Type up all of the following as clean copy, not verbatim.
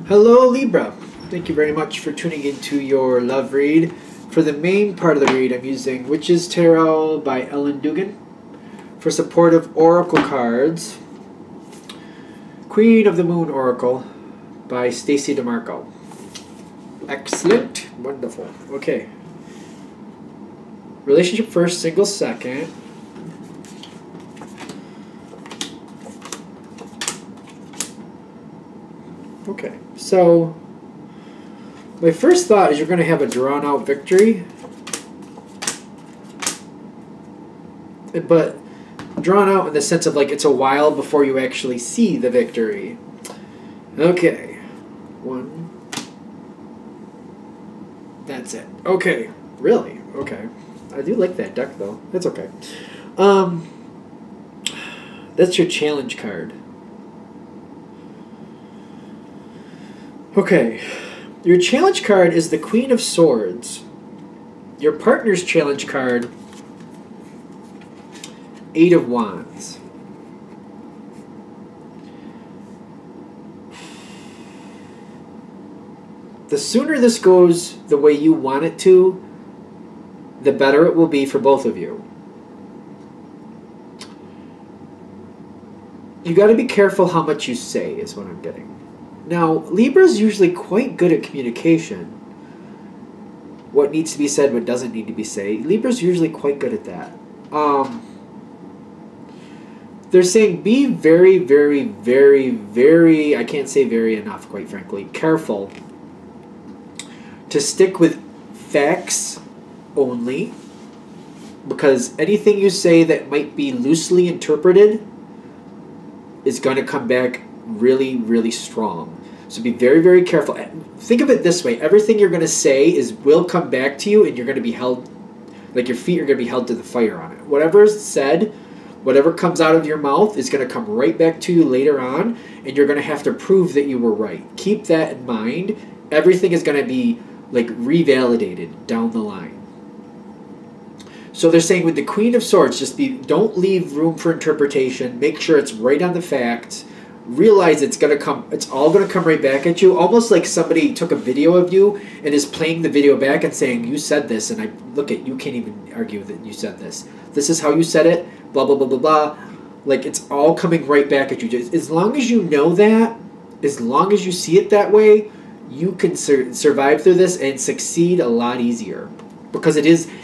Hello Libra, thank you very much for tuning into your love read. For the main part of the read, I'm using Witch's Tarot by Ellen Dugan. For supportive oracle cards, Queen of the Moon Oracle by Stacy DeMarco. Excellent, wonderful. Okay, relationship first, single second. Okay, so my first thought is you're going to have a drawn-out victory, but drawn out in the sense of like it's a while before you actually see the victory. Okay, one. That's it. Okay, really? Okay. I do like that deck though. That's okay. That's your challenge card. Okay, your challenge card is the Queen of Swords. Your partner's challenge card, Eight of Wands. The sooner this goes the way you want it to, the better it will be for both of you. You got to be careful how much you say, is what I'm getting. Now, Libra's usually quite good at communication. What needs to be said, what doesn't need to be said. Libra's usually quite good at that. They're saying be very, very, very, very, I can't say very enough, quite frankly, careful to stick with facts only, because anything you say that might be loosely interpreted is going to come back really, really strong. So be very, very careful. Think of it this way. Everything you're going to say will come back to you, and you're going to be held, like your feet are going to be held to the fire on it. Whatever is said, whatever comes out of your mouth is going to come right back to you later on, and you're going to have to prove that you were right. Keep that in mind. Everything is going to be like revalidated down the line. So they're saying with the Queen of Swords, don't leave room for interpretation. Make sure it's right on the facts. Realize it's all gonna come right back at you, almost like somebody took a video of you and is playing the video back and saying, you said this, and you can't even argue that you said this. This is how you said it, blah, blah, blah, blah, blah. Like, it's all coming right back at you. As long as you know that, as long as you see it that way, you can survive through this and succeed a lot easier. Because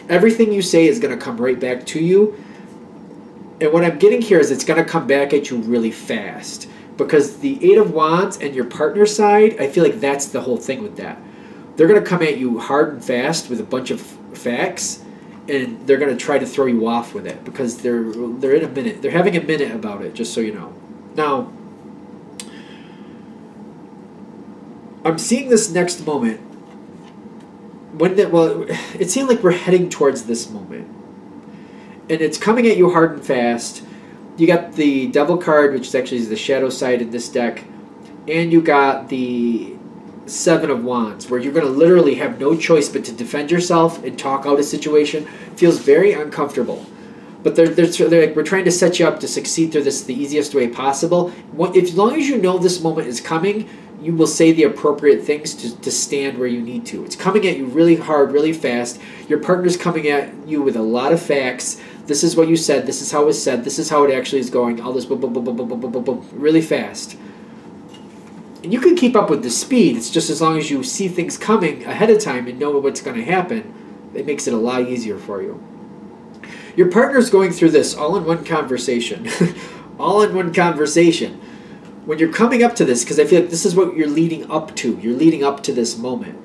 everything you say is gonna come right back to you. And what I'm getting here is it's gonna come back at you really fast. Because the Eight of Wands and your partner side, I feel like that's the whole thing with that. They're going to come at you hard and fast with a bunch of facts, and they're going to try to throw you off with it because they're in a minute. They're having a minute about it, just so you know. Now, I'm seeing this next moment. It seemed like we're heading towards this moment. And it's coming at you hard and fast. You got the Devil card, which actually is the shadow side in this deck, and you got the Seven of Wands, where you're going to literally have no choice but to defend yourself and talk out a situation. Feels very uncomfortable. But they're like, we're trying to set you up to succeed through this the easiest way possible. As long as you know this moment is coming, you will say the appropriate things to stand where you need to. It's coming at you really hard, really fast. Your partner's coming at you with a lot of facts. This is what you said. This is how it was said. This is how it actually is going. All this boom, boom, boom, boom, boom, boom, boom, boom, boom, really fast. And you can keep up with the speed. It's just as long as you see things coming ahead of time and know what's going to happen, it makes it a lot easier for you. Your partner's going through this all in one conversation. All in one conversation. When you're coming up to this, because I feel like this is what you're leading up to. You're leading up to this moment.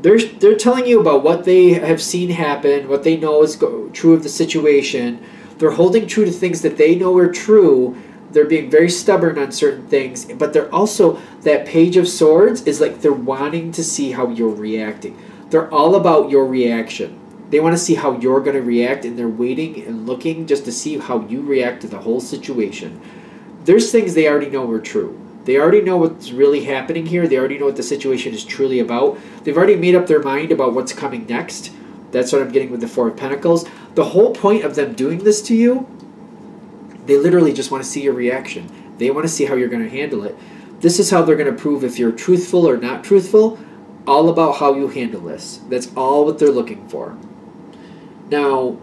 They're telling you about what they have seen happen, what they know is true of the situation. They're holding true to things that they know are true. They're being very stubborn on certain things. But they're also, that Page of Swords is like they're wanting to see how you're reacting. They're all about your reaction. They want to see how you're going to react, and they're waiting and looking just to see how you react to the whole situation. There's things they already know are true. They already know what's really happening here. They already know what the situation is truly about. They've already made up their mind about what's coming next. That's what I'm getting with the Four of Pentacles. The whole point of them doing this to you, they literally just want to see your reaction. They want to see how you're going to handle it. This is how they're going to prove if you're truthful or not truthful. All about how you handle this. That's all what they're looking for. Now,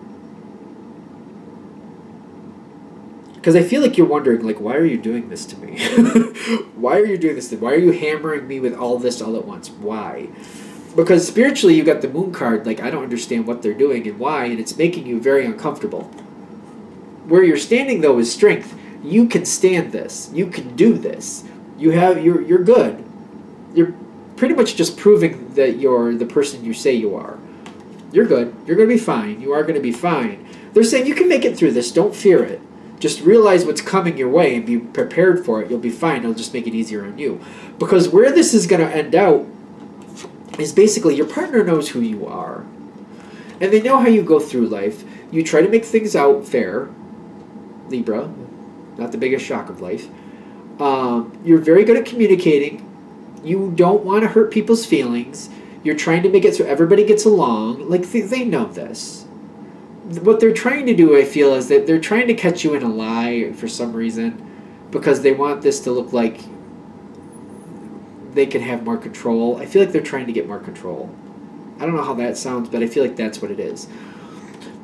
because I feel like you're wondering, like, why are you doing this to me? Why are you doing this to me? Why are you hammering me with all this all at once? Why? Because spiritually, you got the moon card. Like, I don't understand what they're doing and why, and it's making you very uncomfortable. Where you're standing, though, is strength. You can stand this. You can do this. You're good. You're pretty much just proving that you're the person you say you are. You're good. You're going to be fine. You are going to be fine. They're saying you can make it through this. Don't fear it. Just realize what's coming your way and be prepared for it. You'll be fine. It'll just make it easier on you. Because where this is going to end out is basically your partner knows who you are. And they know how you go through life. You try to make things out fair. Libra. Not the biggest shock of life. You're very good at communicating. You don't want to hurt people's feelings. You're trying to make it so everybody gets along. Like, they know this. What they're trying to do, I feel, is that they're trying to catch you in a lie for some reason, because they want this to look like they can have more control. I feel like they're trying to get more control. I don't know how that sounds, but I feel like that's what it is.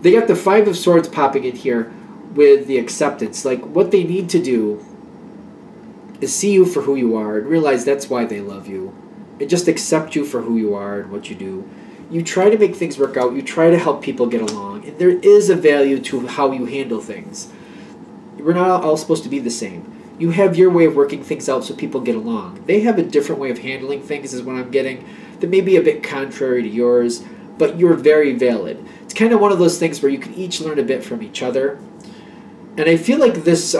They got the Five of Swords popping in here with the acceptance. Like, what they need to do is see you for who you are and realize that's why they love you. And just accept you for who you are and what you do. You try to make things work out. You try to help people get along. And there is a value to how you handle things. We're not all supposed to be the same. You have your way of working things out so people get along. They have a different way of handling things, is what I'm getting, that may be a bit contrary to yours, but you're very valid. It's kind of one of those things where you can each learn a bit from each other. And I feel like this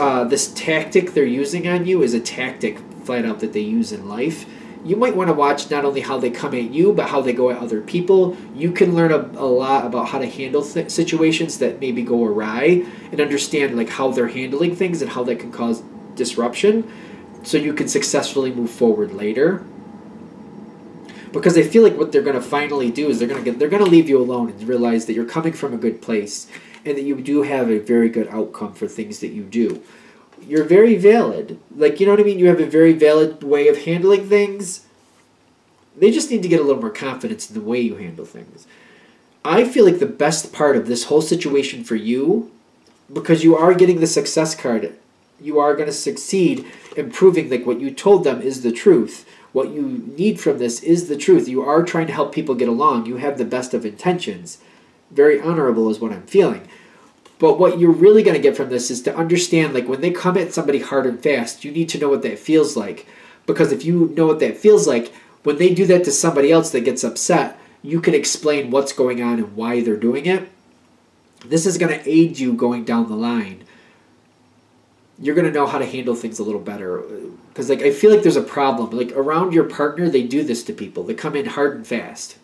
tactic they're using on you is a tactic flat out that they use in life. You might want to watch not only how they come at you, but how they go at other people. You can learn a lot about how to handle situations that maybe go awry and understand like how they're handling things and how that can cause disruption so you can successfully move forward later. Because I feel like what they're going to finally do is they're going to leave you alone and realize that you're coming from a good place and that you do have a very good outcome for things that you do. You're very valid. Like, you know what I mean? You have a very valid way of handling things. They just need to get a little more confidence in the way you handle things. I feel like the best part of this whole situation for you, because you are getting the success card, you are going to succeed in proving like what you told them is the truth. What you need from this is the truth. You are trying to help people get along. You have the best of intentions. Very honorable is what I'm feeling. But what you're really going to get from this is to understand, like, when they come at somebody hard and fast, you need to know what that feels like. Because if you know what that feels like, when they do that to somebody else that gets upset, you can explain what's going on and why they're doing it. This is going to aid you going down the line. You're going to know how to handle things a little better. Because, like, I feel like there's a problem. Like, around your partner, they do this to people. They come in hard and fast.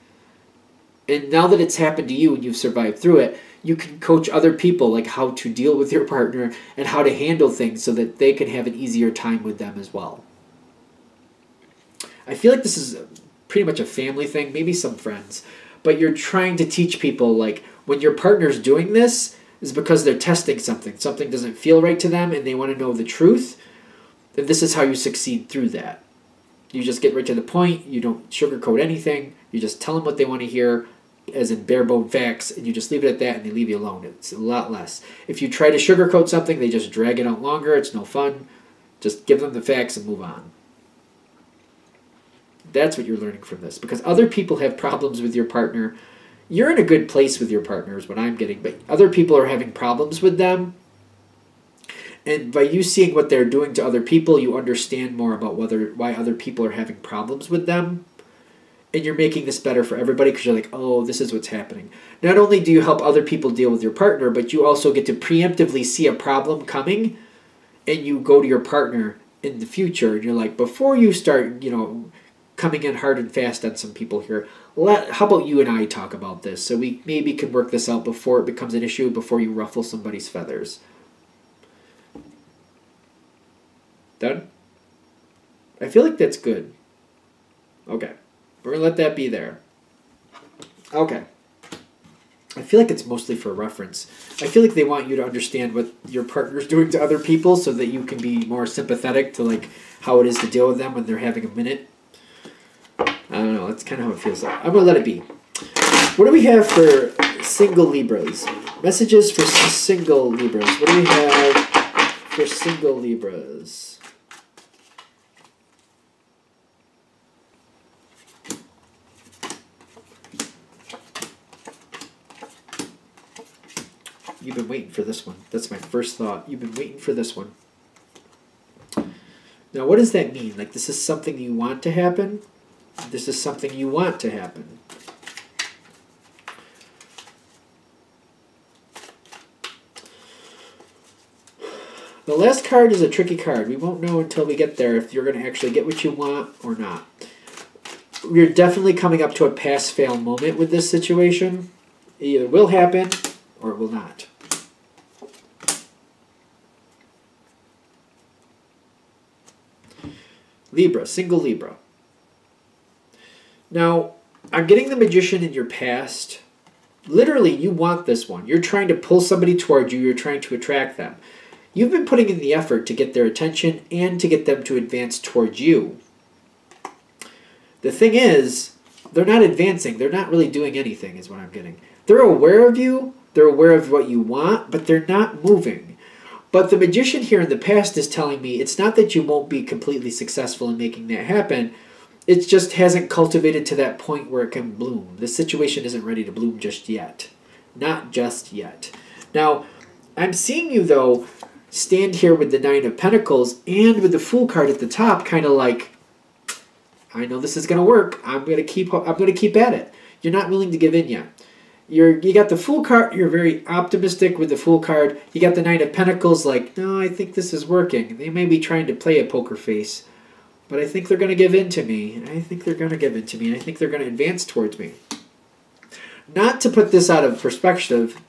And now that it's happened to you and you've survived through it, you can coach other people like how to deal with your partner and how to handle things so that they can have an easier time with them as well. I feel like this is pretty much a family thing, maybe some friends. But you're trying to teach people, like, when your partner's doing this, is because they're testing something. Something doesn't feel right to them and they want to know the truth. And this is how you succeed through that. You just get right to the point. You don't sugarcoat anything. You just tell them what they want to hear, as in bare bone facts, and you just leave it at that and they leave you alone. It's a lot less. If you try to sugarcoat something, they just drag it out longer. It's no fun. Just give them the facts and move on. That's what you're learning from this. Because other people have problems with your partner. You're in a good place with your partner is what I'm getting, but other people are having problems with them. And by you seeing what they're doing to other people, you understand more about why other people are having problems with them. And you're making this better for everybody because you're like, oh, this is what's happening. Not only do you help other people deal with your partner, but you also get to preemptively see a problem coming, and you go to your partner in the future, and you're like, before you start, coming in hard and fast on some people here, how about you and I talk about this so we maybe can work this out before it becomes an issue, before you ruffle somebody's feathers. Done? I feel like that's good. Okay. We're going to let that be there. Okay. I feel like it's mostly for reference. I feel like they want you to understand what your partner's doing to other people so that you can be more sympathetic to like how it is to deal with them when they're having a minute. I don't know. That's kind of how it feels like. I'm going to let it be. What do we have for single Libras? Messages for single Libras. What do we have for single Libras? You've been waiting for this one. That's my first thought. You've been waiting for this one. Now, what does that mean? Like, this is something you want to happen? This is something you want to happen. The last card is a tricky card. We won't know until we get there if you're going to actually get what you want or not. You're definitely coming up to a pass-fail moment with this situation. It either will happen or it will not. Libra, single Libra. Now, I'm getting the Magician in your past. Literally, you want this one. You're trying to pull somebody towards you. You're trying to attract them. You've been putting in the effort to get their attention and to get them to advance towards you. The thing is, they're not advancing. They're not really doing anything is what I'm getting. They're aware of you. They're aware of what you want, but they're not moving. But the Magician here in the past is telling me it's not that you won't be completely successful in making that happen. It just hasn't cultivated to that point where it can bloom. The situation isn't ready to bloom just yet. Not just yet. Now, I'm seeing you, though, stand here with the Nine of Pentacles and with the Fool card at the top, kind of like, I know this is going to work. I'm going to keep at it. You're not willing to give in yet. You got the Fool card. You're very optimistic with the Fool card. You got the Nine of Pentacles like, no, I think this is working. They may be trying to play a poker face, but I think they're going to give in to me. I think they're going to give in to me. I think they're going to advance towards me. Not to put this out of perspective.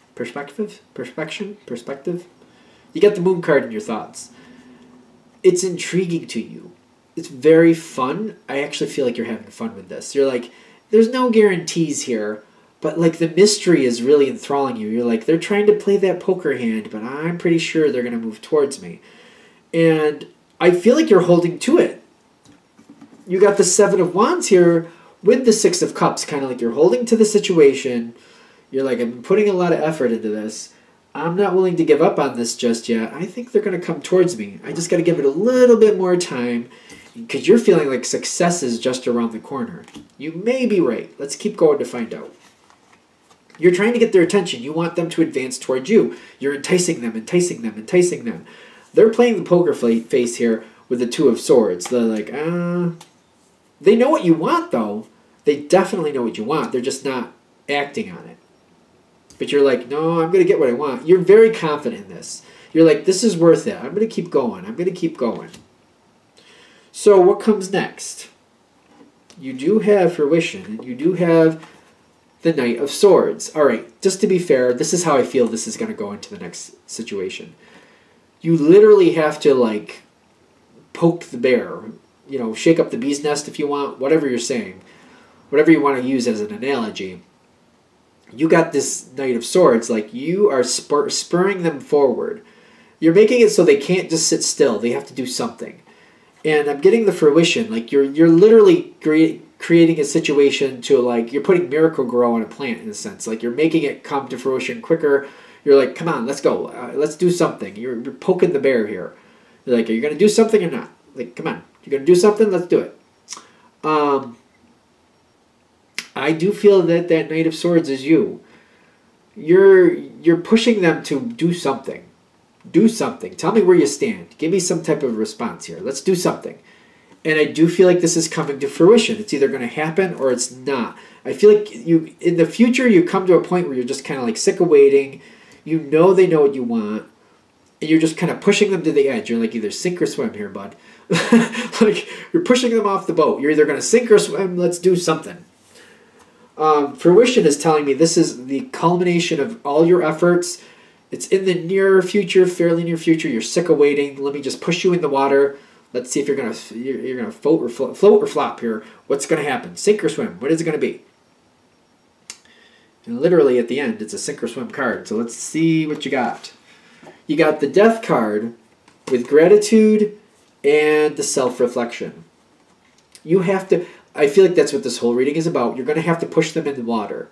You got the Moon card in your thoughts. It's intriguing to you. It's very fun. I actually feel like you're having fun with this. You're like, there's no guarantees here. But, like, the mystery is really enthralling you. You're like, they're trying to play that poker hand, but I'm pretty sure they're going to move towards me. And I feel like you're holding to it. You got the Seven of Wands here with the Six of Cups, kind of like you're holding to the situation. You're like, I've been putting a lot of effort into this. I'm not willing to give up on this just yet. I think they're going to come towards me. I just got to give it a little bit more time because you're feeling like success is just around the corner. You may be right. Let's keep going to find out. You're trying to get their attention. You want them to advance towards you. You're enticing them, enticing them, enticing them. They're playing the poker face here with the Two of Swords. They're like, They know what you want, though. They definitely know what you want. They're just not acting on it. But you're like, no, I'm going to get what I want. You're very confident in this. You're like, this is worth it. I'm going to keep going. I'm going to keep going. So what comes next? You do have fruition, and you do have the Knight of Swords. All right, just to be fair, this is how I feel this is going to go into the next situation. You literally have to, like, poke the bear. You know, shake up the bee's nest if you want, whatever you're saying. Whatever you want to use as an analogy. You got this Knight of Swords, like, you are spurring them forward. You're making it so they can't just sit still. They have to do something. And I'm getting the fruition. Like, you're literally creating a situation to, like, you're putting Miracle Grow on a plant in a sense. Like, you're making it come to fruition quicker. You're like, come on, let's go. Let's do something. You're poking the bear here. You're like, are you going to do something or not? Like, come on. You're going to do something? Let's do it. I do feel that that Knight of Swords is you. You're pushing them to do something. Do something. Tell me where you stand. Give me some type of response here. Let's do something. And I do feel like this is coming to fruition. It's either going to happen or it's not. I feel like you, in the future, you come to a point where you're just kind of like sick of waiting. You know they know what you want. And you're just kind of pushing them to the edge. You're like, either sink or swim here, bud. Like, you're pushing them off the boat. You're either going to sink or swim. Let's do something. Fruition is telling me this is the culmination of all your efforts. It's in the near future, fairly near future. You're sick of waiting. Let me just push you in the water. Let's see if you're gonna float or flop here. What's gonna happen? Sink or swim? What is it gonna be? And literally at the end, it's a sink or swim card. So let's see what you got. You got the Death card with gratitude and the self-reflection. You have to, I feel like that's what this whole reading is about. You're going to have to push them in the water.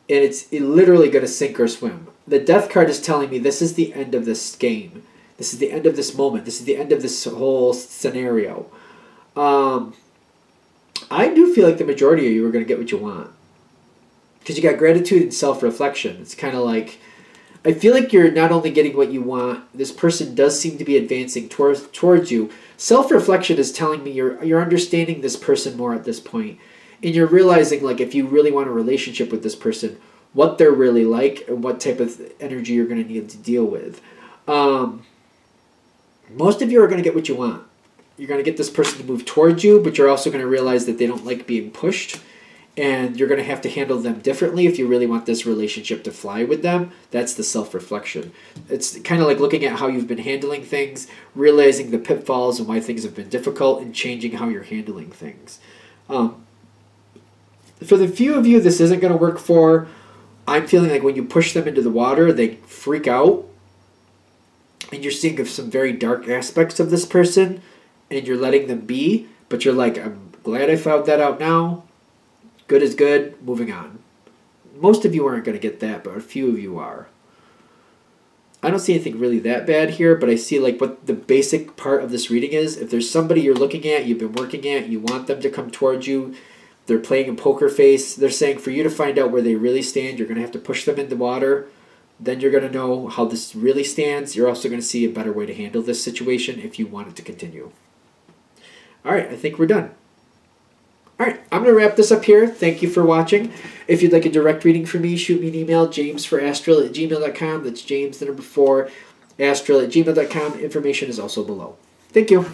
And it's literally going to sink or swim. The Death card is telling me this is the end of this game. This is the end of this moment. This is the end of this whole scenario. I do feel like the majority of you are going to get what you want. Because you got gratitude and self-reflection. It's kind of like, I feel like you're not only getting what you want, this person does seem to be advancing towards you. Self-reflection is telling me you're understanding this person more at this point. And you're realizing, like, if you really want a relationship with this person, what they're really like and what type of energy you're going to need to deal with. Most of you are going to get what you want. You're going to get this person to move towards you, but you're also going to realize that they don't like being pushed. And you're going to have to handle them differently if you really want this relationship to fly with them. That's the self-reflection. It's kind of like looking at how you've been handling things, realizing the pitfalls and why things have been difficult, and changing how you're handling things. For the few of you this isn't going to work for, I'm feeling like when you push them into the water, they freak out. And you're seeing some very dark aspects of this person, and you're letting them be, but you're like, I'm glad I found that out now. Good is good, moving on. Most of you aren't going to get that, but a few of you are. I don't see anything really that bad here, but I see like what the basic part of this reading is. If there's somebody you're looking at, you've been working at, you want them to come towards you, they're playing a poker face, they're saying for you to find out where they really stand, you're going to have to push them in the water. Then you're going to know how this really stands. You're also going to see a better way to handle this situation if you want it to continue. All right, I think we're done. All right, I'm going to wrap this up here. Thank you for watching. If you'd like a direct reading from me, shoot me an email, jamesforastral@gmail.com. That's James, the number 4, astral@gmail.com. Information is also below. Thank you.